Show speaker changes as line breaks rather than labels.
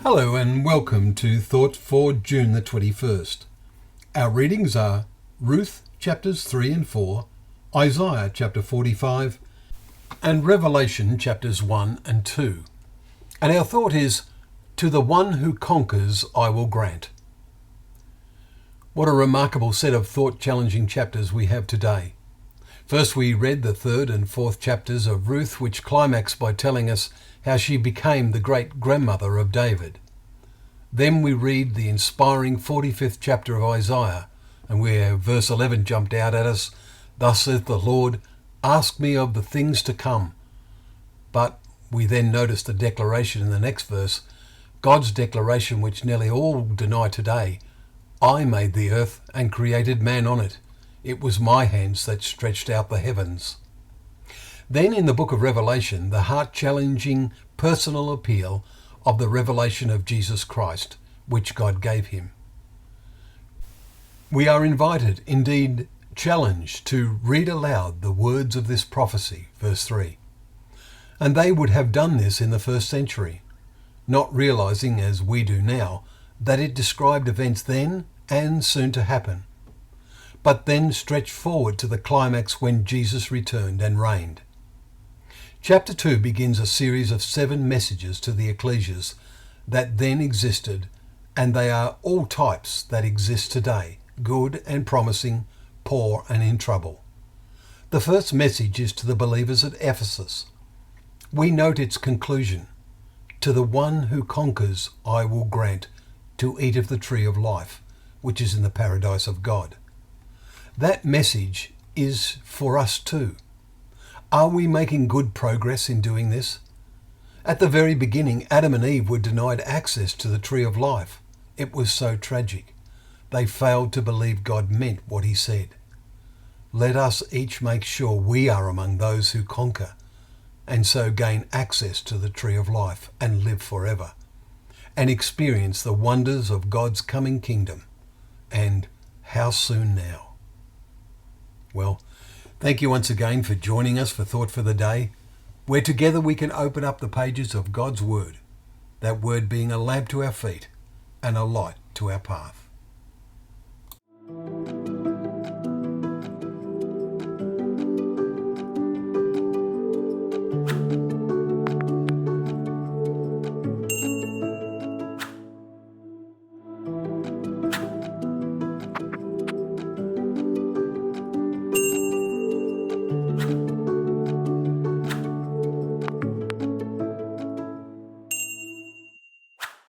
Hello and welcome to Thought for June the 21st. Our readings are Ruth chapters 3 and 4, Isaiah chapter 45 and Revelation chapters 1 and 2. And our thought is, to the one who conquers I will grant. What a remarkable set of thought-challenging chapters we have today. First we read the third and fourth chapters of Ruth, which climax by telling us how she became the great-grandmother of David. Then we read the inspiring 45th chapter of Isaiah, and where verse 11 jumped out at us, "Thus saith the Lord, ask me of the things to come." But we then notice the declaration in the next verse, God's declaration which nearly all deny today, "I made the earth and created man on it. It was my hands that stretched out the heavens." Then in the book of Revelation, the heart-challenging personal appeal of the revelation of Jesus Christ, which God gave him. We are invited, indeed challenged, to read aloud the words of this prophecy, verse 3. And they would have done this in the first century, not realizing, as we do now, that it described events then and soon to happen, but then stretched forward to the climax when Jesus returned and reigned. Chapter 2 begins a series of 7 messages to the ecclesias that then existed, and they are all types that exist today, good and promising, poor and in trouble. The first message is to the believers at Ephesus. We note its conclusion, "To the one who conquers I will grant to eat of the tree of life, which is in the paradise of God." That message is for us too. Are we making good progress in doing this? At the very beginning, Adam and Eve were denied access to the tree of life. It was so tragic. They failed to believe God meant what he said. Let us each make sure we are among those who conquer, and so gain access to the tree of life and live forever, and experience the wonders of God's coming kingdom. And how soon now? Well, thank you once again for joining us for Thought for the Day, where together we can open up the pages of God's Word, that Word being a lamp to our feet and a light to our path.